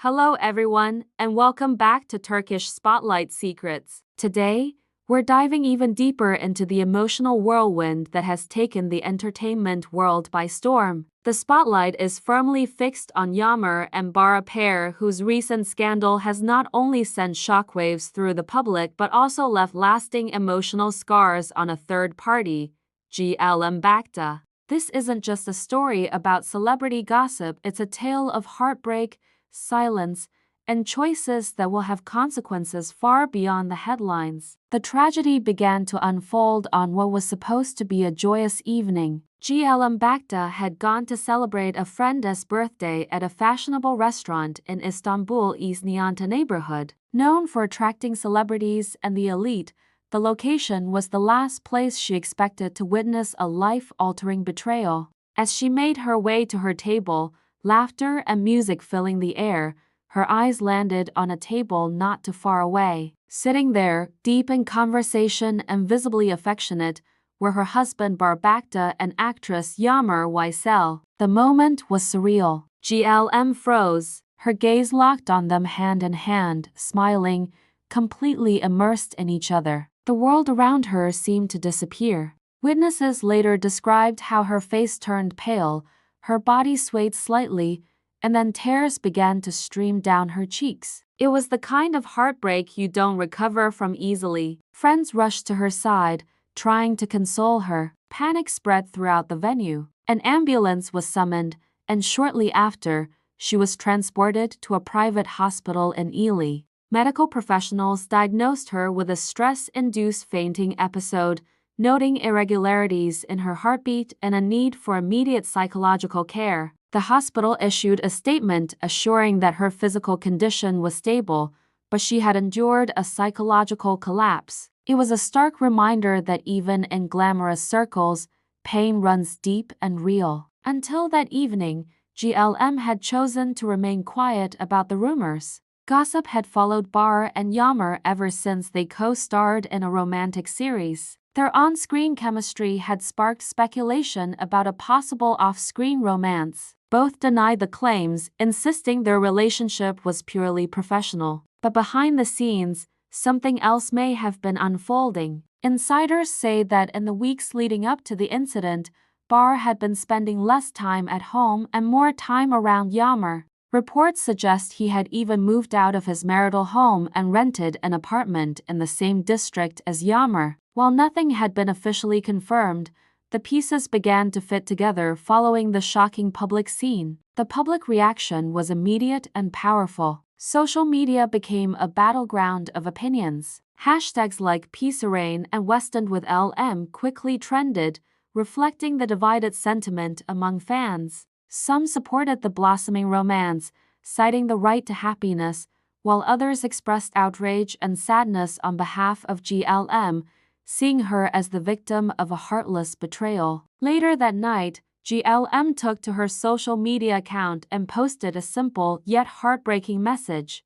Hello everyone, and welcome back to Turkish Spotlight Secrets. Today, we're diving even deeper into the emotional whirlwind that has taken the entertainment world by storm. The spotlight is firmly fixed on Yağmur and Bara pair, whose recent scandal has not only sent shockwaves through the public but also left lasting emotional scars on a third party, GLM Bakta. This isn't just a story about celebrity gossip, it's a tale of heartbreak, silence, and choices that will have consequences far beyond the headlines. The tragedy began to unfold on what was supposed to be a joyous evening. GLM Bakta had gone to celebrate a friend's birthday at a fashionable restaurant in Istanbul East Nianta neighborhood. Known for attracting celebrities and the elite, the location was the last place she expected to witness a life-altering betrayal. As she made her way to her table, laughter and music filling the air, her eyes landed on a table not too far away. Sitting there, deep in conversation and visibly affectionate, were her husband Bara Bakta and actress Yağmur Yücel. The moment was surreal. GLM froze, her gaze locked on them hand in hand, smiling, completely immersed in each other. The world around her seemed to disappear. Witnesses later described how her face turned pale, her body swayed slightly, and then tears began to stream down her cheeks. It was the kind of heartbreak you don't recover from easily. Friends rushed to her side, trying to console her. Panic spread throughout the venue. An ambulance was summoned, and shortly after, she was transported to a private hospital in Ely. Medical professionals diagnosed her with a stress-induced fainting episode, noting irregularities in her heartbeat and a need for immediate psychological care. The hospital issued a statement assuring that her physical condition was stable, but she had endured a psychological collapse. It was a stark reminder that even in glamorous circles, pain runs deep and real. Until that evening, GLM had chosen to remain quiet about the rumors. Gossip had followed Bara and Yağmur ever since they co-starred in a romantic series. Their on-screen chemistry had sparked speculation about a possible off-screen romance. Both denied the claims, insisting their relationship was purely professional. But behind the scenes, something else may have been unfolding. Insiders say that in the weeks leading up to the incident, Bara had been spending less time at home and more time around Yağmur. Reports suggest he had even moved out of his marital home and rented an apartment in the same district as Yağmur. While nothing had been officially confirmed, the pieces began to fit together following the shocking public scene. The public reaction was immediate and powerful. Social media became a battleground of opinions. Hashtags like PSirain and Westend with LM quickly trended, reflecting the divided sentiment among fans. Some supported the blossoming romance, citing the right to happiness, while others expressed outrage and sadness on behalf of GLM, seeing her as the victim of a heartless betrayal. Later that night, GLM took to her social media account and posted a simple yet heartbreaking message.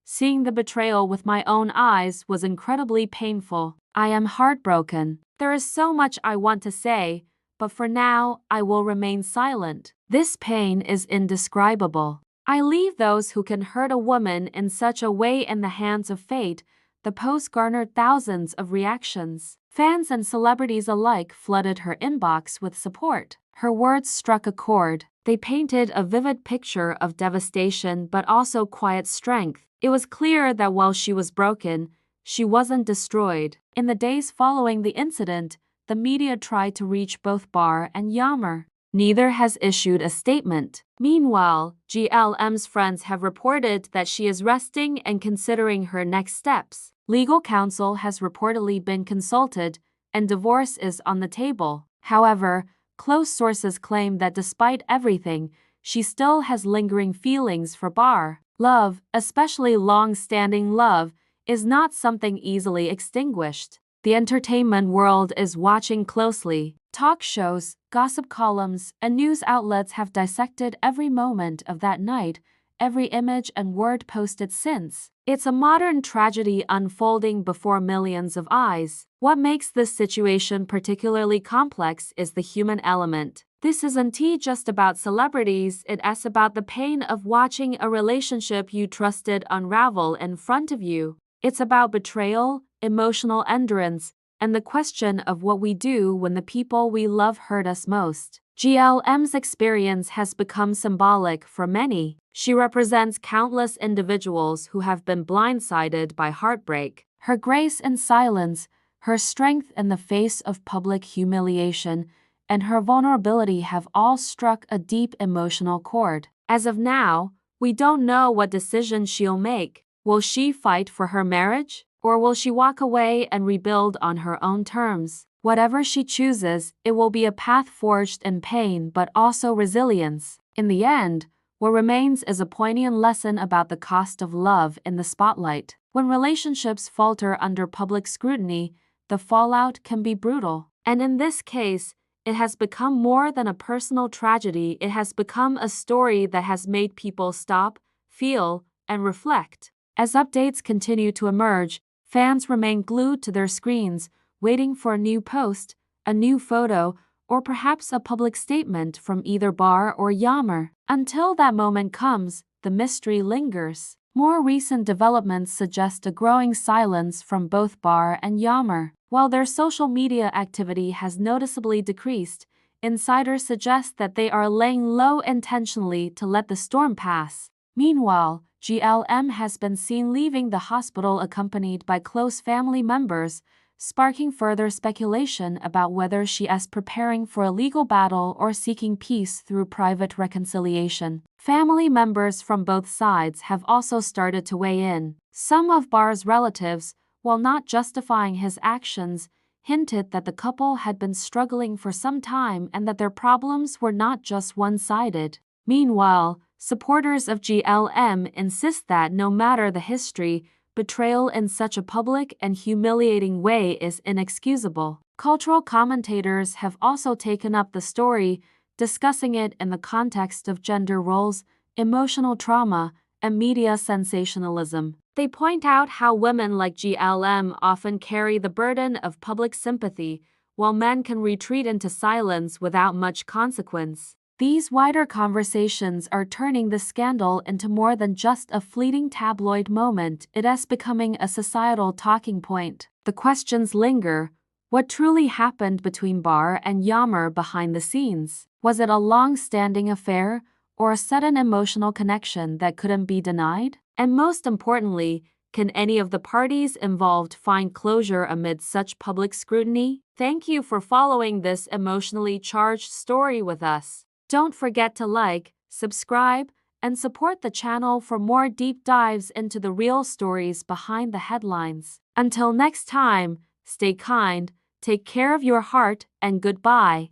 "Seeing the betrayal with my own eyes was incredibly painful. I am heartbroken. There is so much I want to say, but for now, I will remain silent. This pain is indescribable. I leave those who can hurt a woman in such a way in the hands of fate." The post garnered thousands of reactions. Fans and celebrities alike flooded her inbox with support. Her words struck a chord. They painted a vivid picture of devastation but also quiet strength. It was clear that while she was broken, she wasn't destroyed. In the days following the incident, the media tried to reach both Bara and Yağmur. Neither has issued a statement. Meanwhile, GLM's friends have reported that she is resting and considering her next steps. Legal counsel has reportedly been consulted, and divorce is on the table. However, close sources claim that despite everything, she still has lingering feelings for Bara. Love, especially long-standing love, is not something easily extinguished. The entertainment world is watching closely. Talk shows, gossip columns, and news outlets have dissected every moment of that night, every image and word posted since. It's a modern tragedy unfolding before millions of eyes. What makes this situation particularly complex is the human element. This isn't just about celebrities, it's about the pain of watching a relationship you trusted unravel in front of you. It's about betrayal, emotional endurance, and the question of what we do when the people we love hurt us most. GLM's experience has become symbolic for many. She represents countless individuals who have been blindsided by heartbreak. Her grace in silence, her strength in the face of public humiliation, and her vulnerability have all struck a deep emotional chord. As of now, we don't know what decision she'll make. Will she fight for her marriage? Or will she walk away and rebuild on her own terms? Whatever she chooses, it will be a path forged in pain but also resilience. In the end, what remains is a poignant lesson about the cost of love in the spotlight. When relationships falter under public scrutiny, the fallout can be brutal. And in this case, it has become more than a personal tragedy. It has become a story that has made people stop, feel, and reflect. As updates continue to emerge, fans remain glued to their screens, waiting for a new post, a new photo, or perhaps a public statement from either Barr or Yammer. Until that moment comes, the mystery lingers. More recent developments suggest a growing silence from both Barr and Yammer. While their social media activity has noticeably decreased, insiders suggest that they are laying low intentionally to let the storm pass. Meanwhile, GLM has been seen leaving the hospital accompanied by close family members, sparking further speculation about whether she is preparing for a legal battle or seeking peace through private reconciliation. Family members from both sides have also started to weigh in. Some of Barr's relatives, while not justifying his actions, hinted that the couple had been struggling for some time and that their problems were not just one-sided. Meanwhile, supporters of GLM insist that no matter the history, betrayal in such a public and humiliating way is inexcusable. Cultural commentators have also taken up the story, discussing it in the context of gender roles, emotional trauma, and media sensationalism. They point out how women like GLM often carry the burden of public sympathy, while men can retreat into silence without much consequence. These wider conversations are turning the scandal into more than just a fleeting tabloid moment. It is becoming a societal talking point. The questions linger. What truly happened between Barr and Yammer behind the scenes? Was it a long-standing affair, or a sudden emotional connection that couldn't be denied? And most importantly, can any of the parties involved find closure amid such public scrutiny? Thank you for following this emotionally charged story with us. Don't forget to like, subscribe, and support the channel for more deep dives into the real stories behind the headlines. Until next time, stay kind, take care of your heart, and goodbye.